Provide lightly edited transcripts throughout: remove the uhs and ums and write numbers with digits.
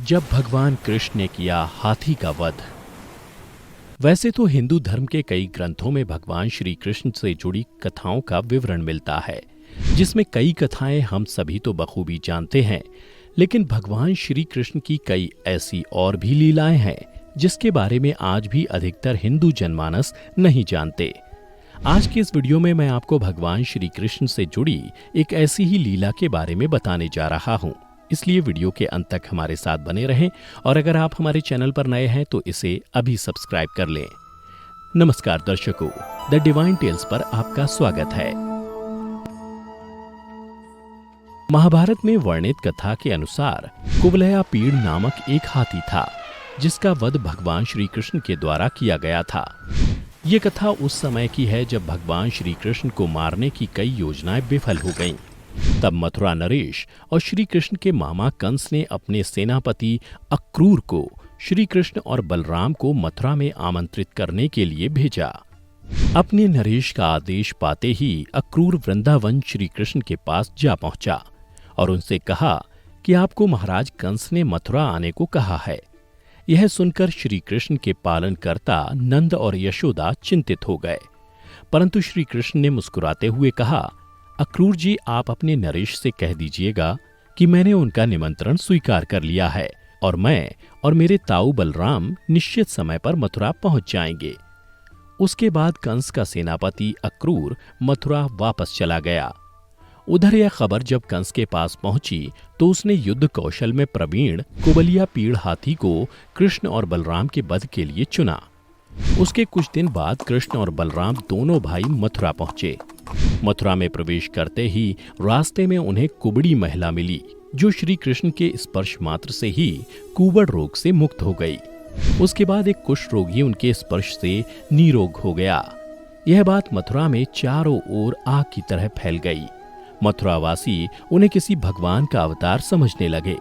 जब भगवान कृष्ण ने किया हाथी का वध। वैसे तो हिंदू धर्म के कई ग्रंथों में भगवान श्री कृष्ण से जुड़ी कथाओं का विवरण मिलता है, जिसमें कई कथाएं हम सभी तो बखूबी जानते हैं, लेकिन भगवान श्री कृष्ण की कई ऐसी और भी लीलाएं हैं जिसके बारे में आज भी अधिकतर हिंदू जनमानस नहीं जानते। आज के इस वीडियो में मैं आपको भगवान श्री कृष्ण से जुड़ी एक ऐसी ही लीला के बारे में बताने जा रहा हूं, इसलिए वीडियो के अंत तक हमारे साथ बने रहें और अगर आप हमारे चैनल पर नए हैं तो इसे अभी सब्सक्राइब कर लें। नमस्कार दर्शकों, द डिवाइन टेल्स पर आपका स्वागत है। महाभारत में वर्णित कथा के अनुसार कुवलयापीड़ नामक एक हाथी था, जिसका वध भगवान श्री कृष्ण के द्वारा किया गया था। ये कथा उस समय की है जब भगवान श्री कृष्ण को मारने की कई योजनाएं विफल हो गईं। तब मथुरा नरेश और श्री कृष्ण के मामा कंस ने अपने सेनापति अक्रूर को श्री कृष्ण और बलराम को मथुरा में आमंत्रित करने के लिए भेजा। अपने नरेश का आदेश पाते ही अक्रूर वृंदावन श्री कृष्ण के पास जा पहुंचा और उनसे कहा कि आपको महाराज कंस ने मथुरा आने को कहा है। यह सुनकर श्री कृष्ण के पालनकर्ता नंद और यशोदा चिंतित हो गए, परंतु श्री कृष्ण ने मुस्कुराते हुए कहा, अक्रूर जी, आप अपने नरेश से कह दीजिएगा कि मैंने उनका निमंत्रण स्वीकार कर लिया है और मैं और मेरे ताऊ बलराम निश्चित समय पर मथुरा पहुंच जाएंगे। उसके बाद कंस का सेनापति अक्रूर मथुरा वापस चला गया। उधर यह खबर जब कंस के पास पहुंची तो उसने युद्ध कौशल में प्रवीण कुवलयापीड़ हाथी को कृष्ण और बलराम के वध के लिए चुना। उसके कुछ दिन बाद कृष्ण और बलराम दोनों भाई मथुरा पहुंचे। मथुरा में प्रवेश करते ही रास्ते में उन्हें कुबड़ी महिला मिली, जो श्री कृष्ण के स्पर्श मात्र से ही कुबड़ रोग से मुक्त हो गई। उसके बाद एक कुष्ठ रोगी उनके स्पर्श से निरोग हो गया। यह बात मथुरा में चारों ओर आग की तरह फैल गई। मथुरावासी उन्हें किसी भगवान का अवतार समझने लगे।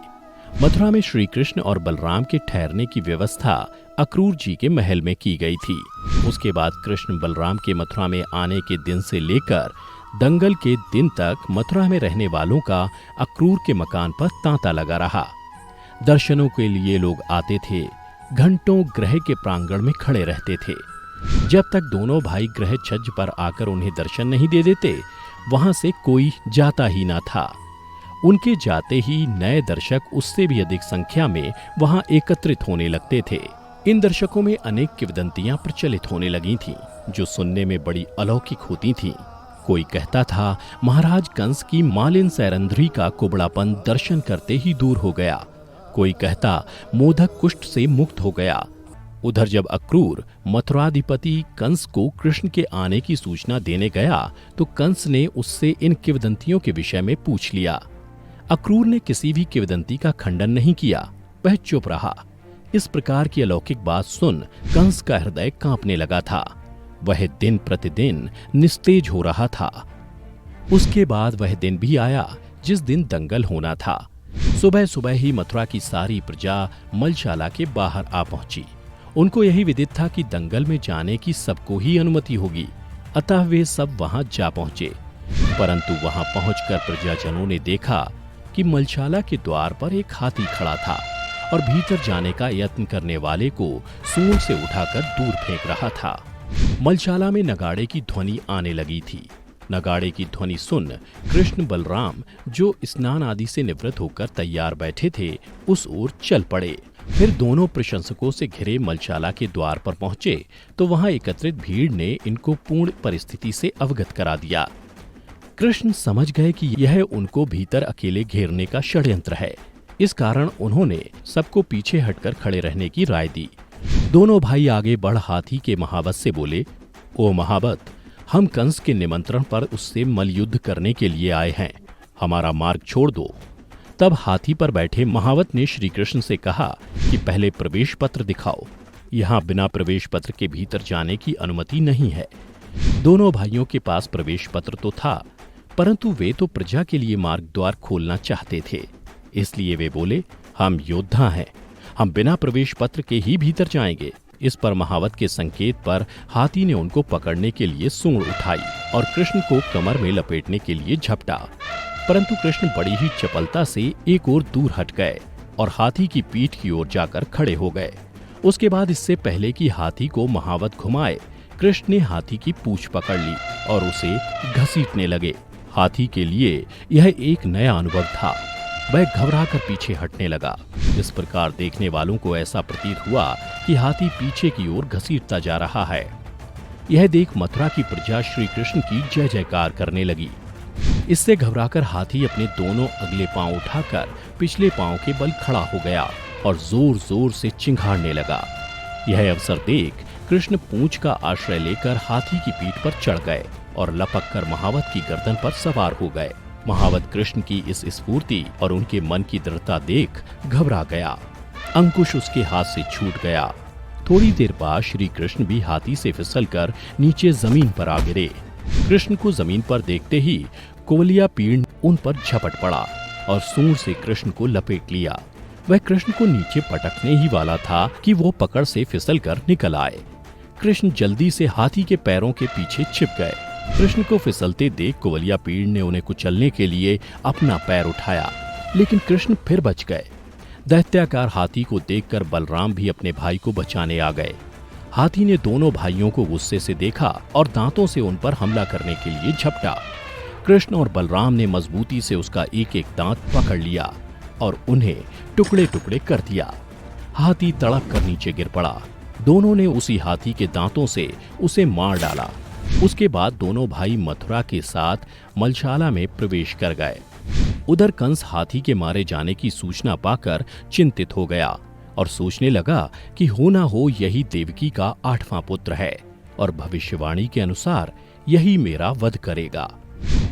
मथुरा में श्री कृष्ण और बलराम के ठहरने की व्यवस्था अक्रूर जी के महल में की गई थी। उसके बाद कृष्ण बलराम के मथुरा में आने के दिन से लेकर दंगल के दिन तक मथुरा में रहने वालों का अक्रूर के मकान पर तांता लगा रहा। दर्शनों के लिए लोग आते थे, घंटों ग्रह के प्रांगण में खड़े रहते थे। जब तक दोनों भाई ग्रह छज्ज पर आकर उन्हें दर्शन नहीं दे देते, वहां से कोई जाता ही ना था। उनके जाते ही नए दर्शक उससे भी अधिक संख्या में वहां एकत्रित होने लगते थे। इन दर्शकों में अनेक किंवदंतियां प्रचलित होने लगी थीं, जो सुनने में बड़ी अलौकिक होती थीं। कोई कहता था महाराज कंस की मालिन सैरंध्री का कुबड़ापन दर्शन करते ही दूर हो गया। कोई कहता मोदक कुष्ठ से मुक्त हो गया। उधर जब अक्रूर मथुराधिपति कंस को कृष्ण के आने की सूचना देने गया तो कंस ने उससे इन किंवदंतियों के विषय में पूछ लिया। अक्रूर ने किसी भी किंवदंती का खंडन नहीं किया, वह चुप रहा। इस प्रकार की अलौकिक बात सुन कंस का हृदय कांपने लगा था। वह दिन प्रतिदिन निस्तेज हो रहा था। उसके बाद वह दिन भी आया जिस दिन दंगल होना था। सुबह सुबह ही मथुरा की सारी प्रजा मलशाला के बाहर आ पहुंची। उनको यही विदित था कि दंगल में जाने की सबको ही अनुमति होगी, अतः वे सब वहां जा पहुंचे। परंतु वहां पहुंचकर प्रजाजनों ने देखा कि मलशाला के द्वार पर एक हाथी खड़ा था और भीतर जाने का यत्न करने वाले को सूंड से उठाकर दूर फेंक रहा था। मलशाला में नगाड़े की ध्वनि आने लगी थी। नगाड़े की ध्वनि सुन कृष्ण बलराम, जो स्नान आदि से निवृत्त होकर तैयार बैठे थे, उस ओर चल पड़े। फिर दोनों प्रशंसकों से घिरे मलशाला के द्वार पर पहुंचे तो वहां एकत्रित भीड़ ने इनको पूर्ण परिस्थिति से अवगत करा दिया। कृष्ण समझ गए कि यह उनको भीतर अकेले घेरने का षड्यंत्र है। इस कारण उन्होंने सबको पीछे हटकर खड़े रहने की राय दी। दोनों भाई आगे बढ़ हाथी के महावत से बोले, ओ महावत, हम कंस के निमंत्रण पर उससे मल्लयुद्ध करने के लिए आए हैं, हमारा मार्ग छोड़ दो। तब हाथी पर बैठे महावत ने श्री कृष्ण से कहा कि पहले प्रवेश पत्र दिखाओ। यहाँ बिना प्रवेश पत्र के भीतर जाने की अनुमति नहीं है। दोनों भाइयों के पास प्रवेश पत्र तो था, परंतु वे तो प्रजा के लिए मार्ग द्वार खोलना चाहते थे। इसलिए वे बोले, हम योद्धा हैं, हम बिना प्रवेश पत्र के ही भीतर जाएंगे। इस पर महावत के संकेत पर हाथी ने उनको पकड़ने के लिए सूंड उठाई और कृष्ण को कमर में लपेटने के लिए झपटा, परंतु कृष्ण बड़ी ही चपलता से एक ओर दूर हट गए। और हाथी की पीठ की ओर जाकर खड़े हो गए। उसके बाद इससे पहले कि हाथी को महावत घुमाए, कृष्ण ने हाथी की पूंछ पकड़ ली और उसे घसीटने लगे। हाथी के लिए यह एक नया अनुभव था। वह घबराकर पीछे हटने लगा। इस प्रकार देखने वालों को ऐसा प्रतीत हुआ कि हाथी पीछे की ओर घसीटता जा रहा है। यह देख मथुरा की प्रजा श्री कृष्ण की जय जयकार करने लगी। इससे घबराकर हाथी अपने दोनों अगले पांव उठाकर पिछले पांव के बल खड़ा हो गया और जोर जोर से चिंघाड़ने लगा। यह अवसर देख कृष्ण पूंछ का आश्रय लेकर हाथी की पीठ पर चढ़ गए और लपक कर महावत की गर्दन पर सवार हो गए। महावत कृष्ण की इस स्फूर्ति और उनके मन की दृढ़ता देख घबरा गया। अंकुश उसके हाथ से छूट गया। थोड़ी देर बाद श्री कृष्ण भी हाथी से फिसलकर नीचे जमीन पर आ गिरे। कृष्ण को जमीन पर देखते ही कुवलया पीड़ उन पर झपट पड़ा और सूंड से कृष्ण को लपेट लिया। वह कृष्ण को नीचे पटकने ही वाला था कि वो पकड़ से फिसलकर निकल आए। कृष्ण जल्दी से हाथी के पैरों के पीछे छिप गए। कृष्ण को फिसलते देख कुवलया पीड़ ने उन्हें कुचलने के लिए अपना पैर उठाया, लेकिन कृष्ण फिर बच गए। दैत्याकार हाथी को देखकर बलराम भी अपने भाई को बचाने आ गए। हाथी ने दोनों भाइयों को गुस्से से देखा और दांतों से उन पर हमला करने के लिए झपटा। कृष्ण और बलराम ने मजबूती से उसका एक एक दांत पकड़ लिया और उन्हें टुकड़े टुकड़े कर दिया। हाथी तड़प कर नीचे गिर पड़ा। दोनों ने उसी हाथी के दांतों से उसे मार डाला। उसके बाद दोनों भाई मथुरा के साथ मलशाला में प्रवेश कर गए। उधर कंस हाथी के मारे जाने की सूचना पाकर चिंतित हो गया और सोचने लगा कि हो ना हो यही देवकी का 8वां पुत्र है और भविष्यवाणी के अनुसार यही मेरा वध करेगा।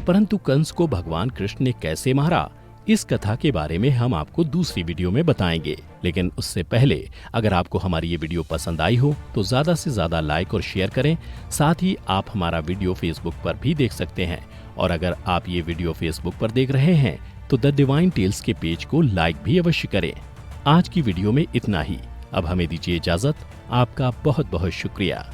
परंतु कंस को भगवान कृष्ण ने कैसे मारा, इस कथा के बारे में हम आपको दूसरी वीडियो में बताएंगे। लेकिन उससे पहले अगर आपको हमारी ये वीडियो पसंद आई हो तो ज्यादा से ज्यादा लाइक और शेयर करें। साथ ही आप हमारा वीडियो फेसबुक पर भी देख सकते हैं। और अगर आप ये वीडियो फेसबुक पर देख रहे हैं तो द डिवाइन टेल्स के पेज को लाइक भी अवश्य करें। आज की वीडियो में इतना ही। अब हमें दीजिए इजाजत। आपका बहुत बहुत शुक्रिया।